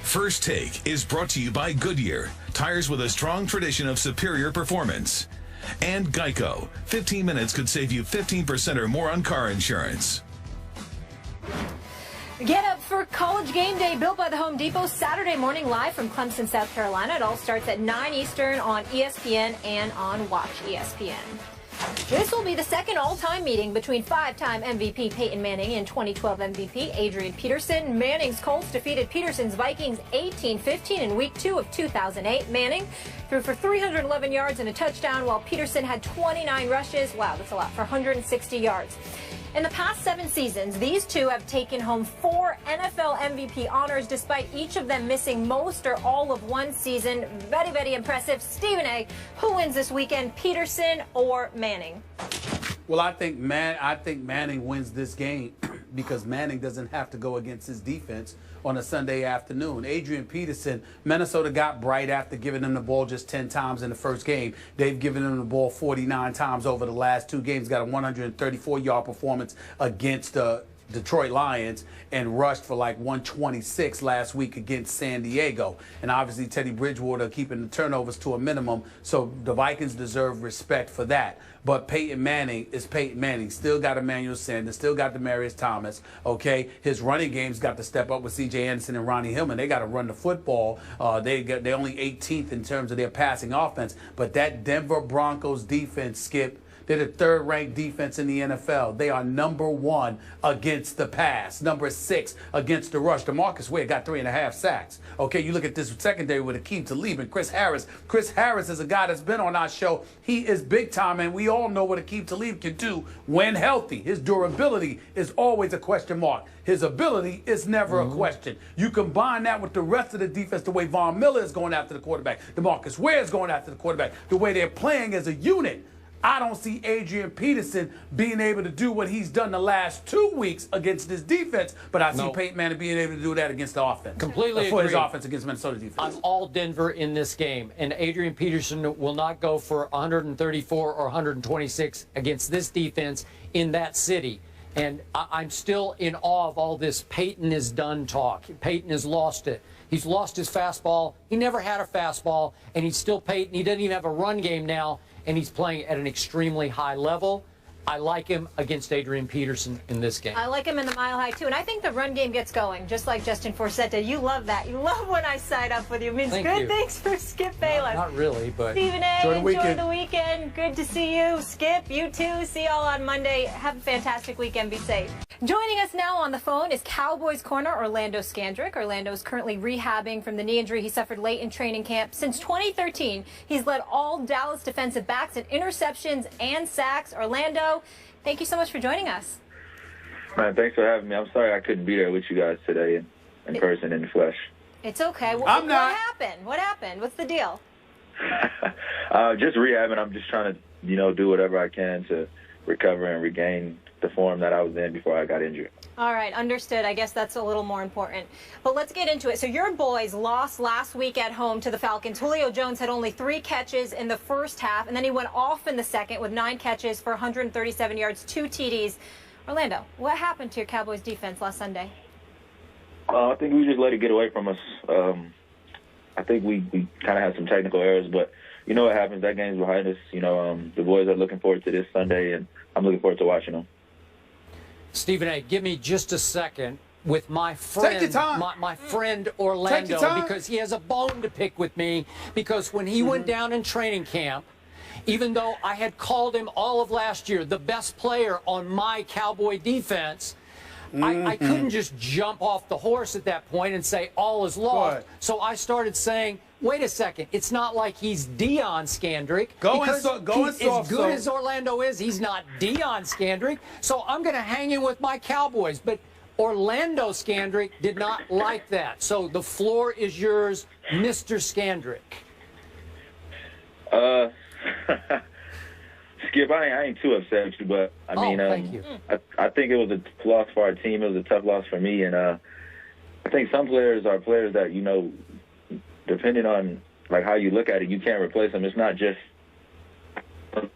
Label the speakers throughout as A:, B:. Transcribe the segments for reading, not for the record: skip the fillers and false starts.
A: First Take is brought to you by Goodyear, tires with a strong tradition of superior performance. And Geico, 15 minutes could save you 15% or more on car insurance.
B: Get up for College Game Day, built by the Home Depot, Saturday morning live from Clemson, South Carolina. It all starts at 9 Eastern on ESPN and on Watch ESPN. This will be the second all-time meeting between five-time MVP Peyton Manning and 2012 MVP Adrian Peterson. Manning's Colts defeated Peterson's Vikings 18-15 in Week 2 of 2008. Manning threw for 311 yards and a touchdown, while Peterson had 29 rushes. Wow, that's a lot, for 160 yards. In the past 7 seasons, these two have taken home 4 NFL MVP honors, despite each of them missing most or all of one season. Very, very impressive. Stephen A., who wins this weekend, Peterson or Manning?
C: Well, I think Manning wins this game because Manning doesn't have to go against his defense on a Sunday afternoon. Adrian Peterson, Minnesota got bright after giving him the ball just 10 times in the first game. They've given him the ball 49 times over the last 2 games. Got a 134-yard performance against the Detroit Lions and rushed for like 126 last week against San Diego. And obviously Teddy Bridgewater keeping the turnovers to a minimum, so the Vikings deserve respect for that. But Peyton Manning is Peyton Manning. Still got Emmanuel Sanders, still got Demaryius Thomas, okay? His running game's got to step up with C.J. Anderson and Ronnie Hillman. They got to run the football. They're only 18th in terms of their passing offense. But that Denver Broncos defense, Skip, they're the 3rd-ranked defense in the NFL. They are number 1 against the pass, number 6 against the rush. DeMarcus Ware got 3.5 sacks. Okay, you look at this secondary with Akeem Talib and Chris Harris. Chris Harris is a guy that's been on our show. He is big time, and we all know what Akeem Talib can do when healthy. His durability is always a question mark. His ability is never a question. You combine that with the rest of the defense, the way Von Miller is going after the quarterback, DeMarcus Ware is going after the quarterback, the way they're playing as a unit. I don't see Adrian Peterson being able to do what he's done the last 2 weeks against this defense, but I see Peyton Manning being able to do that against the offense.
D: Completely
C: for
D: agree.
C: his offense against Minnesota defense.
D: I'm all Denver in this game, and Adrian Peterson will not go for 134 or 126 against this defense in that city. And I'm still in awe of all this Peyton is done talk. Peyton has lost it. He's lost his fastball. He never had a fastball, and he's still Peyton. He doesn't even have a run game now, and he's playing at an extremely high level. I like him against Adrian Peterson in this game.
B: I like him in the mile high, too. And I think the run game gets going, just like Justin Forsett did. You love that. You love when I side up with you. It means good things for Skip Bayless.
D: Not really, but
B: Stephen A.,
C: enjoy
B: the weekend. Good to see you. Skip, you too. See y'all on Monday. Have a fantastic weekend. Be safe. Joining us now on the phone is Cowboys corner Orlando Scandrick. Orlando is currently rehabbing from the knee injury he suffered late in training camp. Since 2013, he's led all Dallas defensive backs in interceptions and sacks. Orlando, thank you so much for joining us.
E: Man, thanks for having me. I'm sorry I couldn't be there with you guys today in person, in the flesh.
B: It's okay. What happened? What happened? What's the deal?
E: Just rehabbing. I'm just trying to, do whatever I can to recover and regain the form that I was in before I got injured.
B: All right, understood. I guess that's a little more important. But let's get into it. So your boys lost last week at home to the Falcons. Julio Jones had only 3 catches in the first half, and then he went off in the second with 9 catches for 137 yards, 2 TDs. Orlando, what happened to your Cowboys defense last Sunday?
E: I think we just let it get away from us. I think we kind of had some technical errors, but you know what happens. That game's behind us. The boys are looking forward to this Sunday, and I'm looking forward to watching them.
D: Stephen A., give me just a second with my friend, my friend Orlando, because he has a bone to pick with me. Because when he went down in training camp, even though I had called him all of last year the best player on my Cowboy defense, I couldn't just jump off the horse at that point and say all is lost. So I started saying, wait a second, it's not like he's Deion Scandrick. As good as Orlando is, he's not Deion Scandrick. So I'm going to hang in with my Cowboys. But Orlando Scandrick did not like that. So the floor is yours, Mr. Scandrick.
E: Skip, I ain't too upset with you, but
D: thank you.
E: I think it was a loss for our team. It was a tough loss for me, and I think some players are players that depending on like how you look at it, you can't replace them. It's not just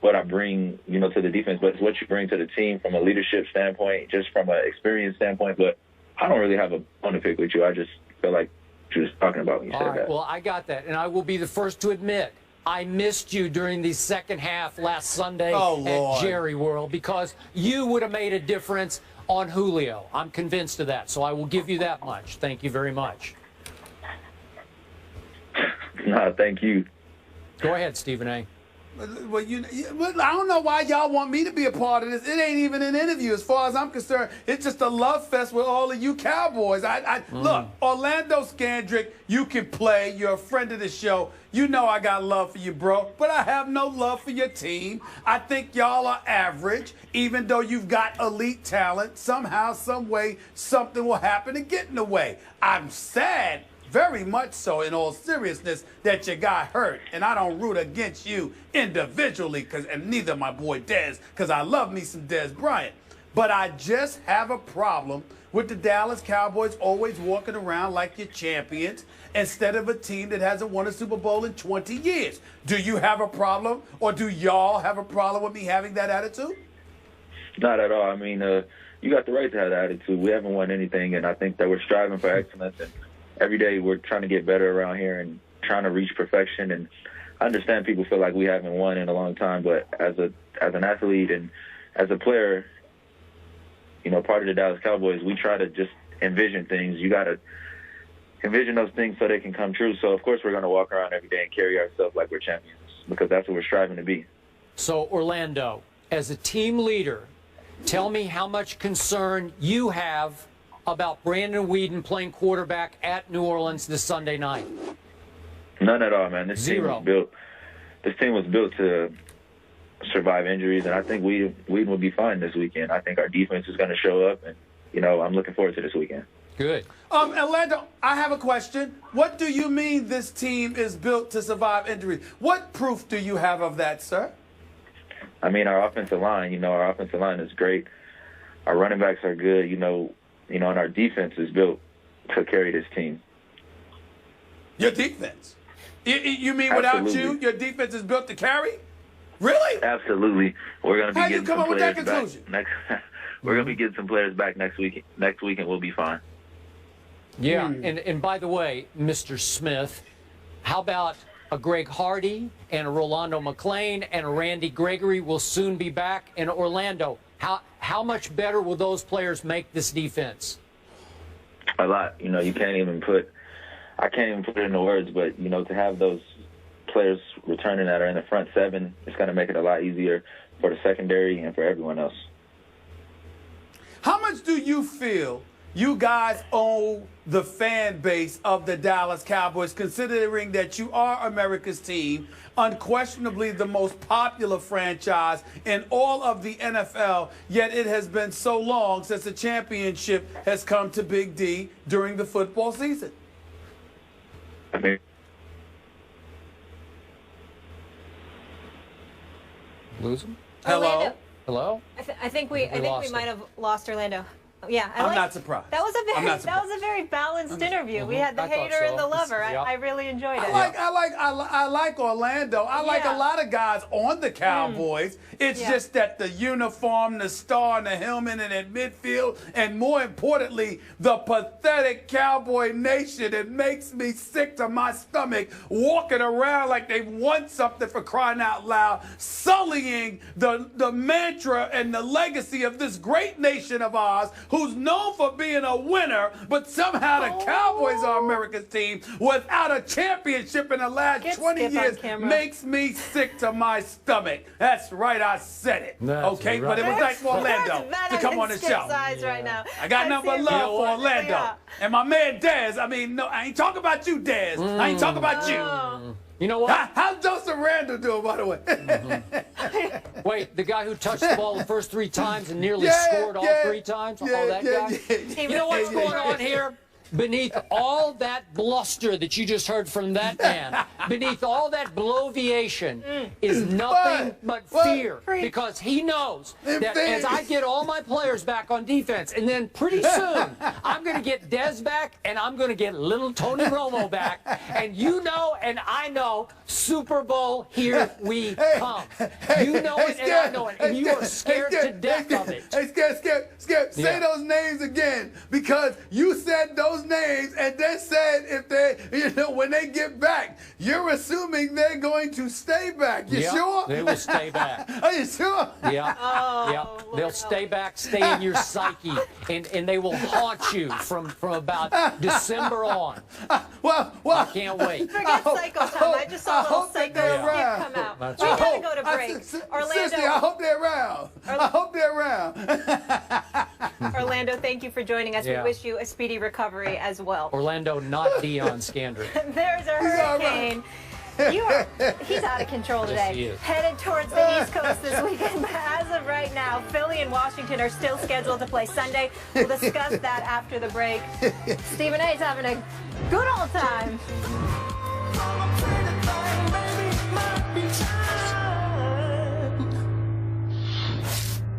E: what I bring, to the defense, but it's what you bring to the team from a leadership standpoint, just from an experience standpoint. But I don't really have a bone to pick with you. I just feel like you was talking about when you
D: All
E: said
D: right,
E: that.
D: well, I got that, and I will be the first to admit I missed you during the second half last Sunday at Jerry World because you would have made a difference on Julio. I'm convinced of that, so I will give you that much. Thank you very much.
E: No, thank you.
D: Go ahead, Stephen A.
C: Well, I don't know why y'all want me to be a part of this. It ain't even an interview as far as I'm concerned. It's just a love fest with all of you Cowboys. Look, Orlando Scandrick, you can play. You're a friend of the show. You know I got love for you, bro. But I have no love for your team. I think y'all are average, even though you've got elite talent. Somehow, some way, something will happen to get in the way. I'm sad, very much so, in all seriousness, that you got hurt. And I don't root against you individually, and neither my boy Dez, because I love me some Dez Bryant. But I just have a problem with the Dallas Cowboys always walking around like you're champions instead of a team that hasn't won a Super Bowl in 20 years. Do you have a problem, or do y'all have a problem with me having that attitude?
E: Not at all. I mean, you got the right to have that attitude. We haven't won anything, and I think that we're striving for excellence. And every day we're trying to get better around here and trying to reach perfection. And I understand people feel like we haven't won in a long time, but as an athlete and as a player, you know, part of the Dallas Cowboys, we try to just envision things. You got to envision those things so they can come true. So, of course, we're going to walk around every day and carry ourselves like we're champions because that's what we're striving to be.
D: So, Orlando, as a team leader, tell me how much concern you have about Brandon Weeden playing quarterback at New Orleans this Sunday night.
E: None at all, man. This team was built to survive injuries, and I think Weeden will be fine this weekend. I think our defense is going to show up, and, you know, I'm looking forward to this weekend.
D: Good.
C: Orlando, I have a question. What do you mean this team is built to survive injuries? What proof do you have of that, sir?
E: I mean, our offensive line is great. Our running backs are good, and our defense is built to carry this team.
C: Your defense? You mean without you, your defense is built to carry? Really?
E: Absolutely. We're going to be getting some players back we're going to be getting some players back next week. Next week, and we'll be fine.
D: Yeah, and by the way, Mr. Smith, how about a Greg Hardy and a Rolando McClain and a Randy Gregory will soon be back in Orlando? How much better will those players make this defense?
E: A lot. I can't even put it into words, but, to have those players returning that are in the front seven, it's going to make it a lot easier for the secondary and for everyone else.
C: How much do you feel you guys owe the fan base of the Dallas Cowboys, considering that you are America's team, unquestionably the most popular franchise in all of the NFL, yet it has been so long since the championship has come to Big D during the football season?
E: I mean,
D: lose him?
B: Orlando.
D: Hello?
B: I think we might have lost Orlando. Yeah,
C: I'm not surprised.
B: That was a very balanced interview. We had the hater and the lover.
D: Yep.
B: I really enjoyed it.
C: I like Orlando. I like a lot of guys on the Cowboys. It's just that the uniform, the star, and the helmet, and at midfield, and more importantly, the pathetic Cowboy Nation. It makes me sick to my stomach walking around like they've won something, for crying out loud, sullying the mantra and the legacy of this great nation of ours, who's known for being a winner, but somehow the Cowboys are America's team without a championship in the last 20 years. Makes me sick to my stomach. That's right, I said it. Okay, but it was nice for Orlando to come on the show.
B: Right now.
C: I got nothing but love for Orlando. Yeah. And my man Dez, I ain't talking about you, Dez. I ain't talking about you.
D: You know what?
C: How's Joseph Randall doing, by the way?
D: Wait, the guy who touched the ball the first 3 times and nearly scored all 3 times? That guy? You know what's going on here? Beneath all that bluster that you just heard from that man, beneath all that bloviation is nothing but fear. Because he knows that as I get all my players back on defense, and then pretty soon I'm going to get Dez back, and I'm going to get little Tony Romo back, and you know and I know, Super Bowl, here we come. You know it and I know it, and you are scared to death of it.
C: Hey, Skip, say those names again, because you said those names and then said if when they get back, you're assuming they're going to stay back. You sure?
D: They will stay back.
C: Are you sure?
D: Yeah. They'll stay back, stay in your psyche, and they will haunt you from about December on.
C: Well,
D: I can't wait.
B: Forget Psycho time. I just saw a little Psycho skit come out.
D: That's
B: We
D: right.
B: gotta go to break. Orlando,
C: Seriously, I hope they're around. I hope they're around.
B: Orlando, thank you for joining us.
D: Yeah.
B: We wish you a speedy recovery as well.
D: Orlando, not Deion Scandrick.
B: There's a hurricane. He's out of control today.
D: Yes, he is.
B: Headed towards the East Coast this weekend. But as of right now, Philly and Washington are still scheduled to play Sunday. We'll discuss that after the break. Stephen A.'s having a good old time.